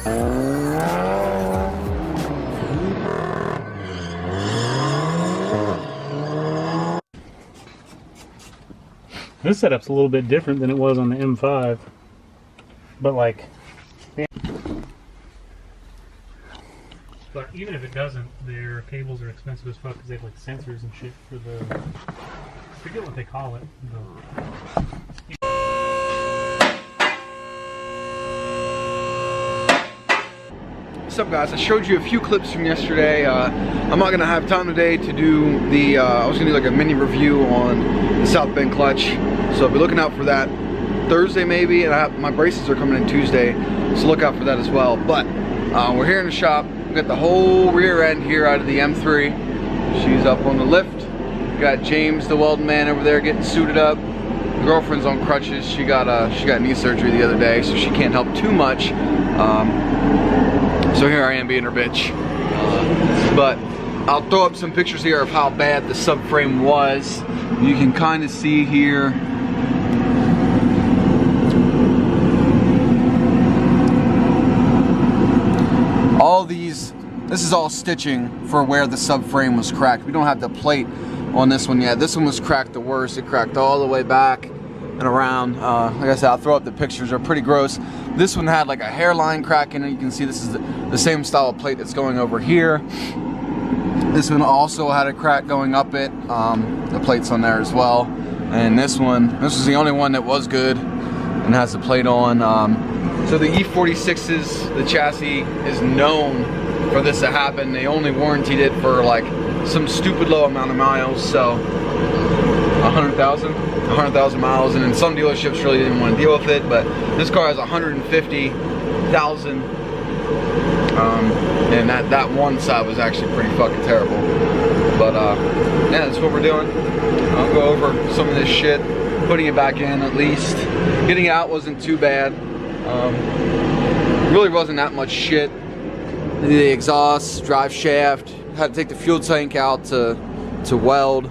This setup's a little bit different than it was on the M5, but like, yeah. But even if it doesn't, their cables are expensive as fuck because they have like sensors and shit for the, I forget what they call it. What's up, guys? I showed you a few clips from yesterday. I'm not gonna have time today to do the, I was gonna do like a mini review on the South Bend clutch. So be looking out for that Thursday maybe, and my braces are coming in Tuesday, so look out for that as well. But we're here in the shop. We got the whole rear end here out of the M3. She's up on the lift. We got James, the welding man, over there getting suited up. The girlfriend's on crutches. She got knee surgery the other day, so she can't help too much. So here I am being her bitch. But I'll throw up some pictures here of how bad the subframe was. You can kind of see here. All these, this is all stitching for where the subframe was cracked. We don't have the plate on this one yet. This one was cracked the worst. It cracked all the way back and around. Like I said, I'll throw up the pictures. They're pretty gross. This one had like a hairline crack in it. You can see this is the same style of plate that's going over here. This one also had a crack going up it. The plate's on there as well. And this was the only one that was good and has the plate on. So the E46s, the chassis is known for this to happen. They only warrantied it for like some stupid low amount of miles. So 100,000 miles, and then some dealerships really didn't want to deal with it, but this car has 150,000, and that one side was actually pretty fucking terrible. But yeah, that's what we're doing. I'll go over some of this shit, putting it back in at least. Getting it out wasn't too bad. Really wasn't that much shit. The exhaust, drive shaft, had to take the fuel tank out to weld.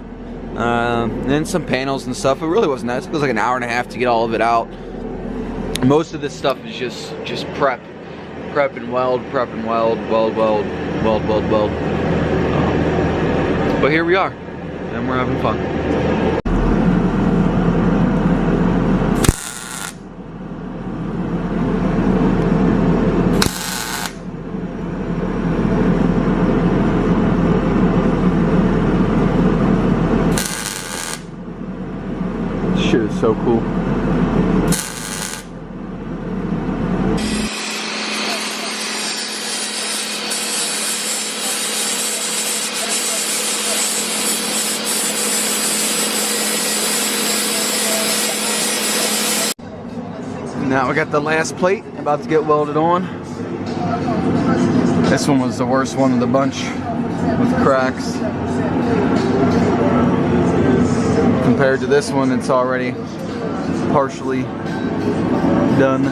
And then some panels and stuff. It really wasn't that. It was like an hour and a half to get all of it out. Most of this stuff is just prep and weld, weld. But here we are, and we're having fun. Shit is so cool. Now we got the last plate about to get welded on. This one was the worst one of the bunch with cracks. Compared to this one, it's already partially done.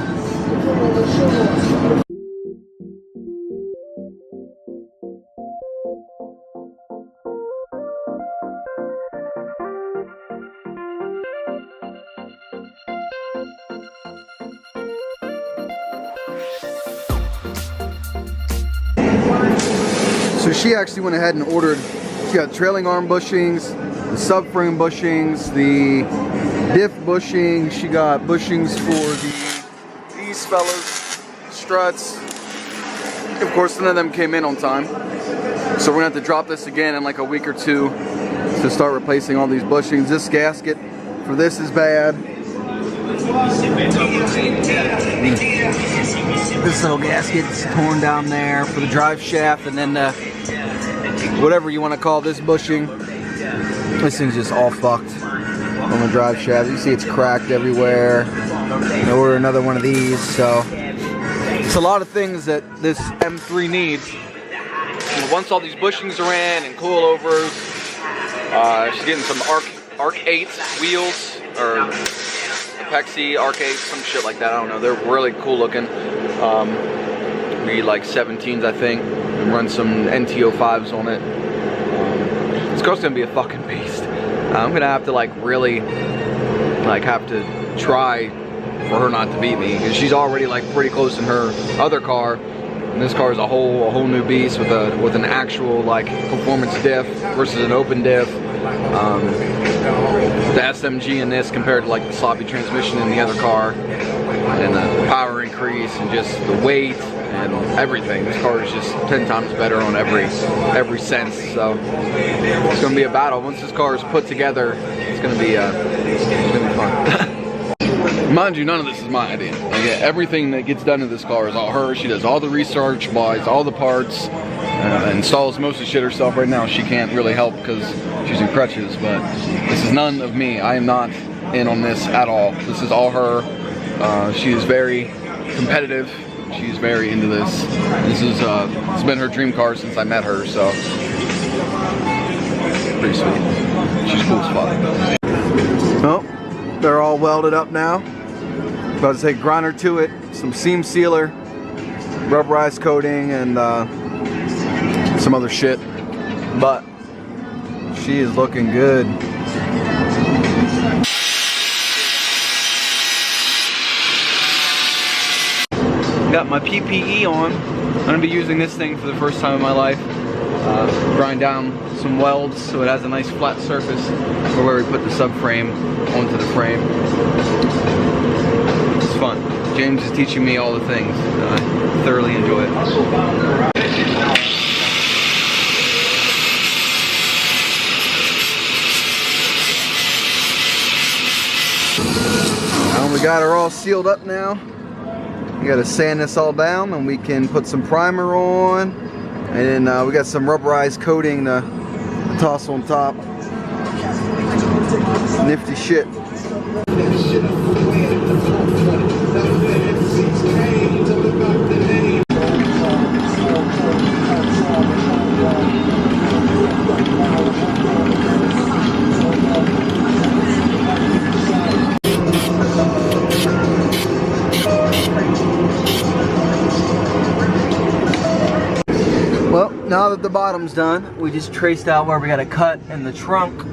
So she actually went ahead and ordered, she got trailing arm bushings, the subframe bushings, the diff bushing. She got bushings for these fellas, struts. Of course, none of them came in on time. So we're gonna have to drop this again in like a week or two to start replacing all these bushings. This gasket for this is bad. This little gasket's torn down there for the drive shaft, and then whatever you want to call this bushing. This thing's just all fucked on the drive shaft. You see it's cracked everywhere. I ordered another one of these, so it's a lot of things that this M3 needs. And once all these bushings are in and coilovers, she's getting some Arc 8 wheels, or Pexi, Arc 8, some shit like that. I don't know. They're really cool looking. Be like 17s, I think. And run some NT05s on it. This car's gonna be a fucking beast. I'm gonna have to like really have to try for her not to beat me, because she's already like pretty close in her other car. And this car is a whole new beast with an actual like performance diff versus an open diff. The SMG in this compared to like the sloppy transmission in the other car, and the power increase and just the weight and everything. This car is just 10 times better on every sense. So it's gonna be a battle. Once this car is put together, it's gonna be fun. Mind you, none of this is my idea. Like, everything that gets done to this car is all her. She does all the research, buys all the parts, installs most of the shit herself. Right now she can't really help because she's in crutches, but this is none of me. I am not in on this at all. This is all her. She is very competitive. She's very into this. This is it's been her dream car since I met her, so pretty sweet. She's cool as fuck. Well, they're all welded up now. About to take grinder to it, some seam sealer, rubberized coating, and some other shit. But she is looking good. Got my PPE on. I'm gonna be using this thing for the first time in my life. Grind down some welds so it has a nice flat surface for where we put the subframe onto the frame. It's fun. James is teaching me all the things. I thoroughly enjoy it. Well, we got her all sealed up now. We gotta sand this all down and we can put some primer on. And then we got some rubberized coating to toss on top. Nifty shit. Well, now that the bottom's done, we just traced out where we gotta cut in the trunk.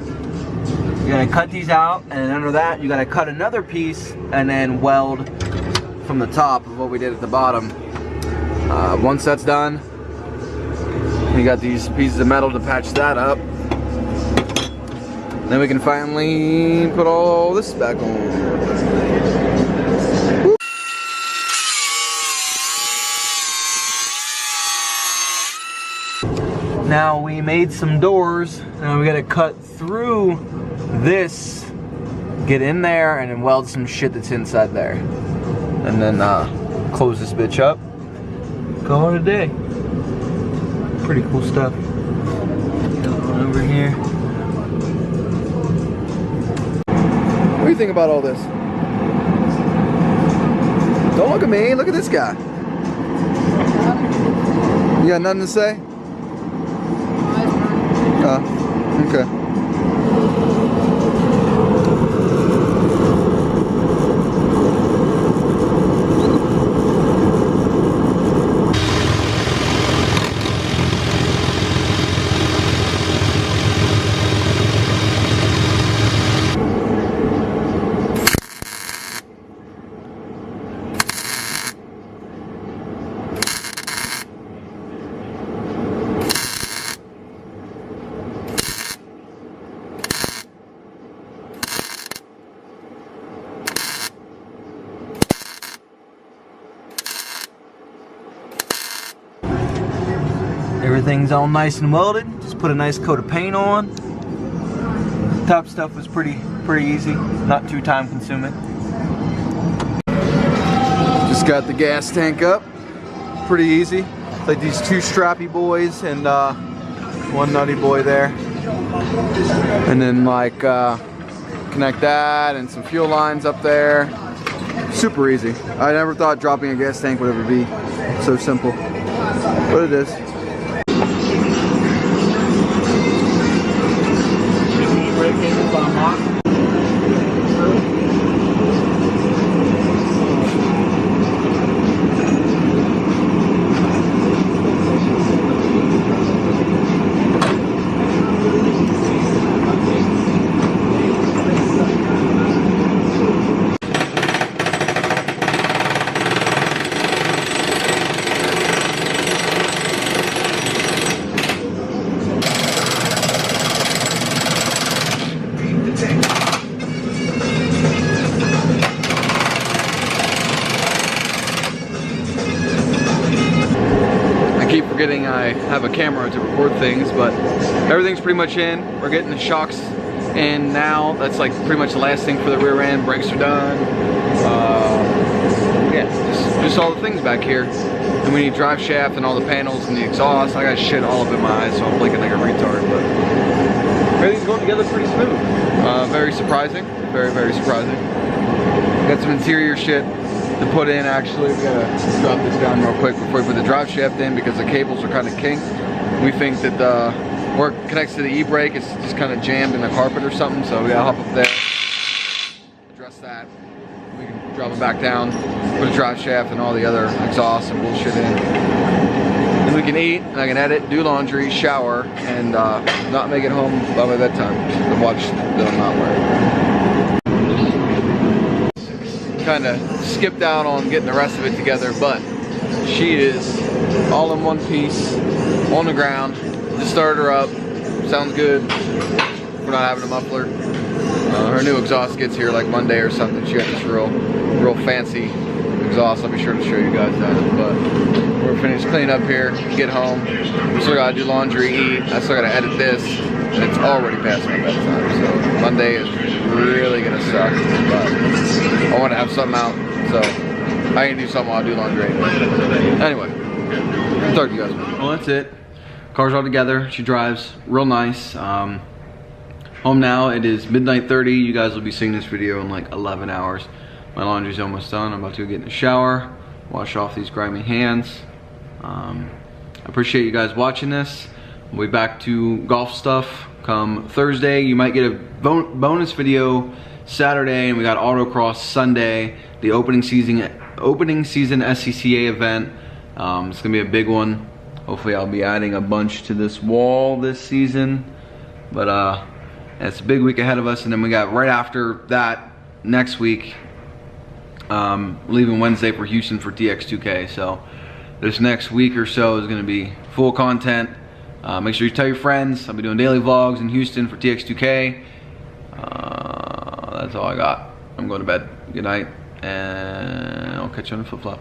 You gotta cut these out, and then under that, you gotta cut another piece and then weld from the top of what we did at the bottom. Once that's done, we got these pieces of metal to patch that up. Then we can finally put all this back on. Now we made some doors. Now we gotta cut through this, get in there, and then weld some shit that's inside there. And then close this bitch up. Call it a day. Pretty cool stuff. Going over here. What do you think about all this? Don't look at me, look at this guy. You got nothing to say? Okay. Everything's all nice and welded. Just put a nice coat of paint on. Top stuff was pretty easy, not too time consuming. Just got the gas tank up. Pretty easy. Like these two strappy boys and one nutty boy there. And then like connect that and some fuel lines up there. Super easy. I never thought dropping a gas tank would ever be so simple, but it is. forgetting I have a camera to record things, but everything's pretty much in. We're getting the shocks in now. That's like pretty much the last thing for the rear end. Brakes are done. Yeah, just all the things back here. And we need drive shaft and all the panels and the exhaust. I got shit all up in my eyes, so I'm blinking like a retard, but everything's going together pretty smooth. Very surprising, very surprising. Got some interior shit to put in actually. We gotta drop this down real quick before we put the drive shaft in because the cables are kind of kinked. We think that where it connects to the e-brake is just kind of jammed in the carpet or something, so we gotta hop up there, address that. We can drop it back down, put a drive shaft and all the other exhaust and bullshit in. And we can eat, and I can edit, do laundry, shower, and not make it home by my bedtime. The watch that I'm not wearing. Kind of skipped out on getting the rest of it together, but she is all in one piece, on the ground. Just started her up. Sounds good. We're not having a muffler. Her new exhaust gets here like Monday or something. She got this real fancy exhaust. I'll be sure to show you guys that. But we're finished cleaning up here, get home. We still gotta do laundry, eat. I still gotta edit this. And it's already past my bedtime. So Monday is really gonna suck. But I wanna have something out. So I can do something while I do laundry anyway. I'll talk to you guys. Well, that's it. Car's all together. She drives real nice. Home now. It is midnight 30. You guys will be seeing this video in like 11 hours. My laundry's almost done. I'm about to go get in the shower, wash off these grimy hands. I appreciate you guys watching this. We'll be back to golf stuff come Thursday. You might get a bonus video Saturday, and we got autocross Sunday, the opening season SCCA event. It's gonna be a big one. Hopefully I'll be adding a bunch to this wall this season. But it's a big week ahead of us, and then we got right after that next week, leaving Wednesday for Houston for TX2K. So this next week or so is gonna be full content. Make sure you tell your friends. I'll be doing daily vlogs in Houston for TX2K. That's all I got. I'm going to bed. Good night, and I'll catch you on the flip-flop.